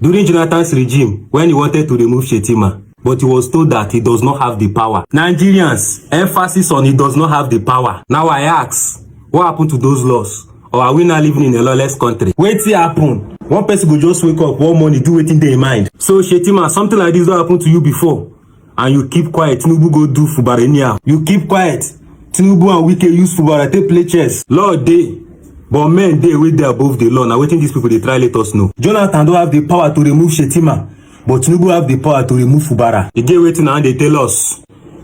during Jonathan's regime when he wanted to remove Shettima, but he was told that he does not have the power. Nigerians, emphasis on he does not have the power. Now I ask, what happened to those laws? Or are we now living in a lawless country? Wetin happen? One person go just wake up one morning, do wetin dey in mind. So Shettima, something like this don't happen to you before, and you keep quiet. Tinubu go do Fubara anyhow. You keep quiet. Tinubu and Wike use Fubara take play chess. Law dey, but men dey wey dey above the law. Now wetin these people dey try let us know. Jonathan don't have the power to remove Shettima, but Tinubu have the power to remove Fubara. E get wetin now they tell us.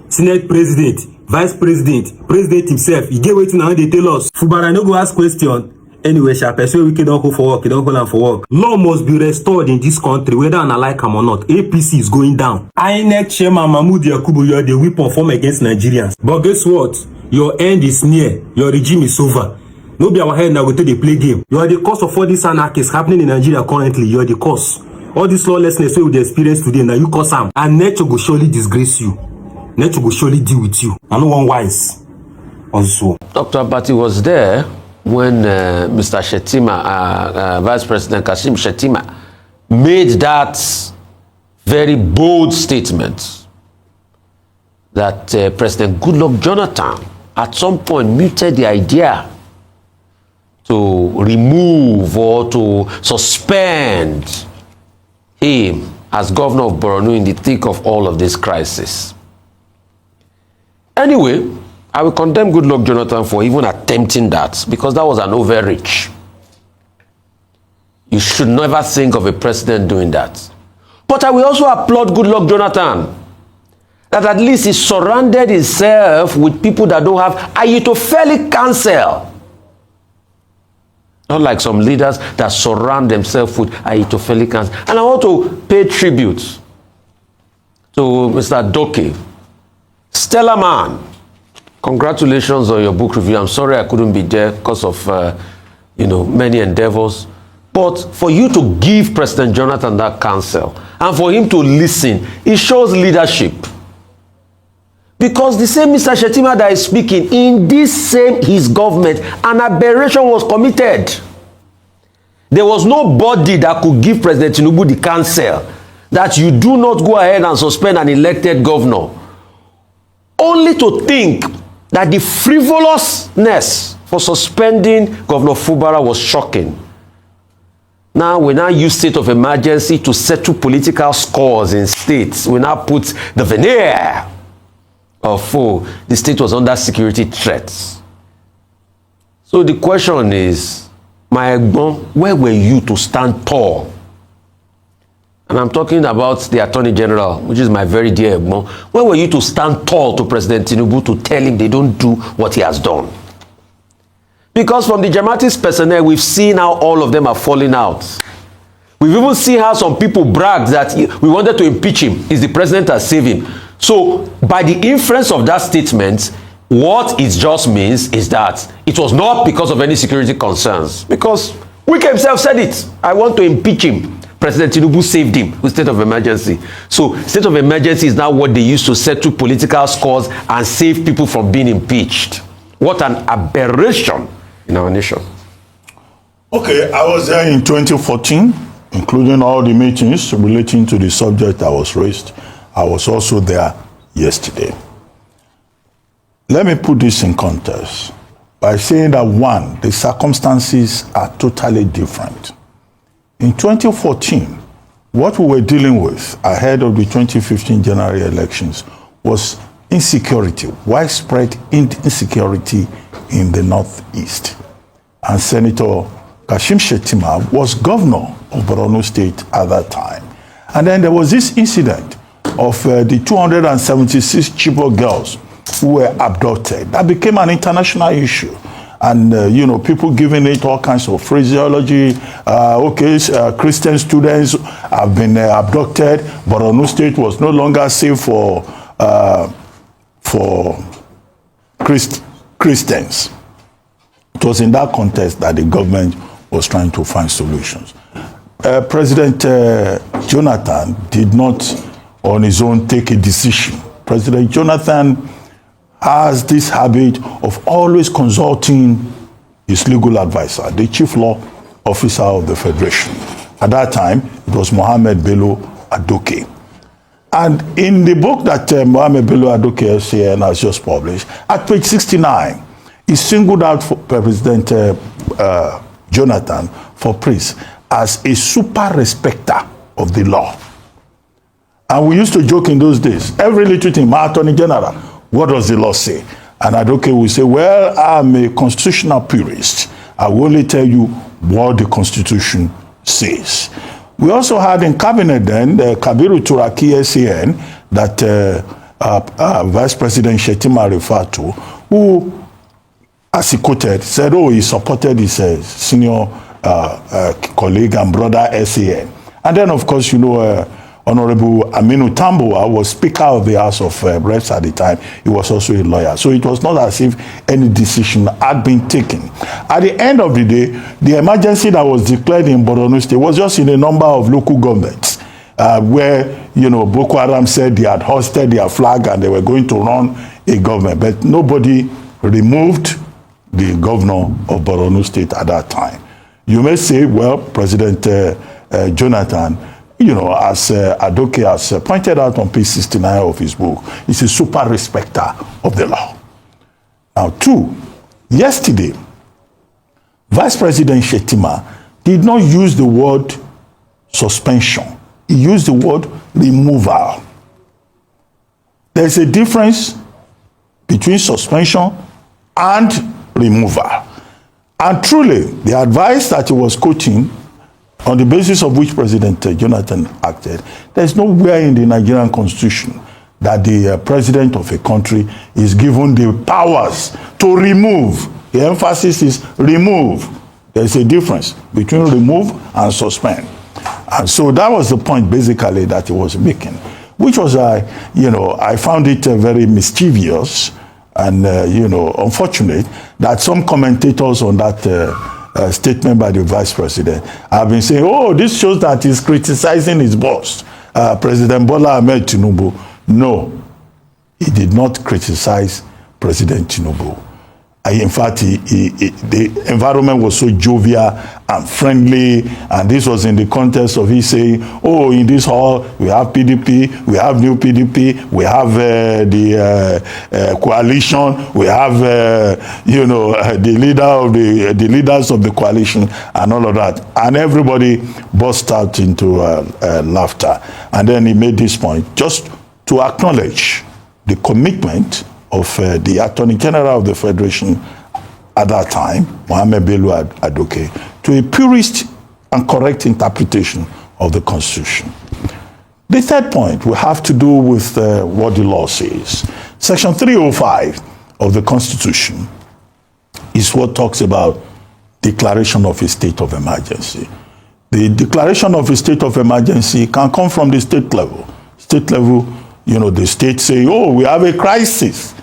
Senate president, vice president, president himself, e get wetin now they tell us. Fubara no go ask question. Anyway, person we don't go for work, you don't go for work. Law must be restored in this country, whether I like him or not. APC is going down. INEC chairman Mahmoud Yakubu, you are the weapon form against Nigerians. But guess what? Your end is near. Your regime is over. No be our head now go to the play game. You are the cause of all this anarchy happening in Nigeria currently. You are the cause. All this lawlessness we experience today, now you cause them. And nature will surely disgrace you. Nature will surely deal with you. I no one wise. Also, Dr. Abati was there when Mr. Shettima, Vice President Kashim Shettima, made that very bold statement that President Goodluck Jonathan at some point muted the idea to remove or to suspend him as governor of Borno in the thick of all of this crisis. Anyway, I will condemn Goodluck Jonathan for even attempting that, because that was an overreach. You should never think of a president doing that. But I will also applaud Goodluck Jonathan that at least he surrounded himself with people that don't have Ayitophelic counsel. Not like some leaders that surround themselves with Ayitophelic counsel. And I want to pay tribute to Mr. Doke, stellar man. Congratulations on your book review. I'm sorry I couldn't be there because of, many endeavors. But for you to give President Jonathan that counsel and for him to listen, it shows leadership. Because the same Mr. Shettima that is speaking, in this same his government, an aberration was committed. There was nobody that could give President Tinubu the counsel that you do not go ahead and suspend an elected governor. Only to think that the frivolousness for suspending Governor Fubara was shocking. Now we now use state of emergency to settle political scores in states. We now put the veneer of the state was under security threats. So the question is, my Egbon, where were you to stand tall? And I'm talking about the Attorney General, which is my very dear Egbon. Where were you to stand tall to President Tinubu to tell him they don't do what he has done? Because from the Jamatis personnel, we've seen how all of them are falling out. We've even seen how some people bragged that we wanted to impeach him. Is the president that saved him? So by the inference of that statement, what it just means is that it was not because of any security concerns. Because Wike himself said it. I want to impeach him. President Tinubu saved him with state of emergency. So state of emergency is now what they use to settle political scores and save people from being impeached. What an aberration in our nation. Okay, I was there in 2014, including all the meetings relating to the subject that was raised. I was also there yesterday. Let me put this in context by saying that, one, the circumstances are totally different. In 2014, what we were dealing with ahead of the 2015 general elections was insecurity, widespread insecurity in the Northeast. And Senator Kashim Shettima was governor of Borno State at that time. And then there was this incident of the 276 Chibok girls who were abducted. That became an international issue. And, people giving it all kinds of phraseology. Christian students have been abducted. Borno State was no longer safe for Christians. It was in that context that the government was trying to find solutions. President Jonathan did not, on his own, take a decision. President Jonathan has this habit of always consulting his legal advisor, the chief law officer of the Federation. At that time, it was Mohammed Bello Adoke. And in the book that Mohammed Bello Adoke SCN has just published, at page 69, he singled out for President Jonathan for praise as a super respecter of the law. And we used to joke in those days, every little thing, my Attorney General, what does the law say? And Adoke will say, well, I'm a constitutional purist. I will only tell you what the Constitution says. We also had in cabinet then Kabiru Turaki SAN that Vice President Shettima referred to, who, as he quoted, said, oh, he supported his senior colleague and brother SAN. And then, of course, you know, Honorable Aminu Tambuwa was Speaker of the House of Reps at the time. He was also a lawyer. So it was not as if any decision had been taken. At the end of the day, the emergency that was declared in Borno State was just in a number of local governments where, you know, Boko Haram said they had hoisted their flag and they were going to run a government. But nobody removed the governor of Borno State at that time. You may say, well, President Jonathan, you know, as Adoke has pointed out on page 69 of his book, is a super respecter of the law. Now, two, yesterday, Vice President Shettima did not use the word suspension. He used the word removal. There's a difference between suspension and removal. And truly, the advice that he was quoting, on the basis of which President Jonathan acted, there's nowhere in the Nigerian constitution that the president of a country is given the powers to remove. The emphasis is remove. There's a difference between remove and suspend. And so that was the point basically that he was making, which was, you know, I found it very mischievous and, you know, unfortunate that some commentators on that statement by the vice president have been saying, oh, this shows that he's criticizing his boss, President Bola Ahmed Tinubu. No, he did not criticize President Tinubu. In fact, the environment was so jovial and friendly, and this was in the context of he saying, oh, in this hall, we have PDP, we have new PDP, we have the coalition, we have, you know, the leaders of the coalition, and all of that. And everybody burst out into laughter. And then he made this point, just to acknowledge the commitment of the Attorney General of the Federation at that time, Mohammed Bello Adoke, to a purist and correct interpretation of the Constitution. The third point will have to do with what the law says. Section 305 of the Constitution is what talks about declaration of a state of emergency. The declaration of a state of emergency can come from the state level. State level, you know, the state say, oh, we have a crisis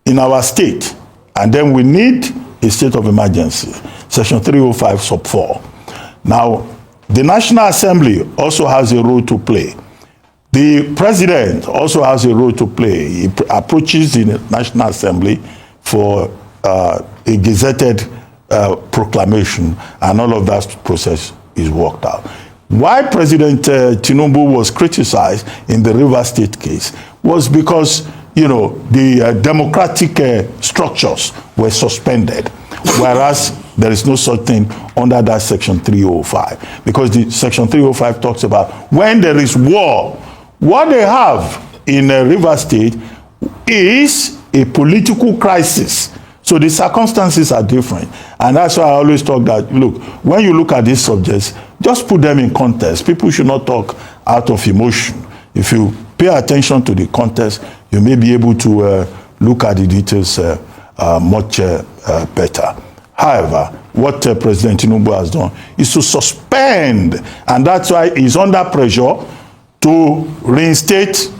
in our state, and then we need a state of emergency. Section 305 sub 4. Now, the National Assembly also has a role to play. The president also has a role to play. He approaches the National Assembly for a gazetted proclamation, and all of that process is worked out. Why President Tinubu was criticized in the Rivers State case was because, you know, the democratic structures were suspended, whereas there is no such thing under that Section 305, because the Section 305 talks about when there is war. What they have in Rivers State is a political crisis. So the circumstances are different. And that's why I always talk that, look, when you look at these subjects, just put them in context. People should not talk out of emotion. If you pay attention to the context, you may be able to look at the details much better. However, what President Tinubu has done is to suspend, and that's why he's under pressure to reinstate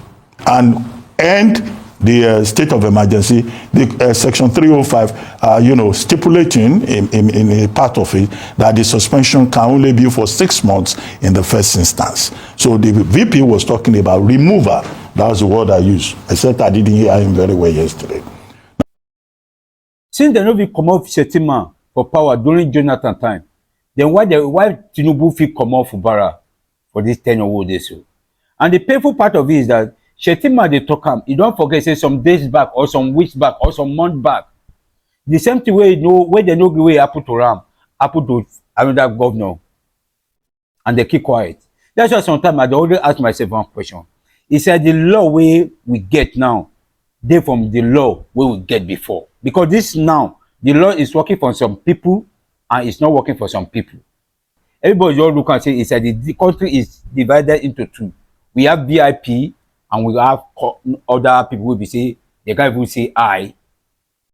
and end the state of emergency. The Section 305, you know, stipulating in a part of it that the suspension can only be for 6 months in the first instance. So the VP was talking about removal. That was the word I used, except I didn't hear him very well yesterday. Since the Novi come off Shettima for power during Jonathan time, Then why Tinubu fit comot Fubara for this 10 or days so? And the painful part of it is that Shettima dey talk am, e don forget say some days back or some weeks back or some months back, the same thing wey they no gree wey happen to am happen to another governor, and they keep quiet. That's why sometimes I dey always ask myself one question. He said the law wey we get now dey from the law wey we get before, because this now the law is working for some people and it's not working for some people. Everybody just look and say it's like the country is divided into two. We have VIP and we have other people who be say they can't even say I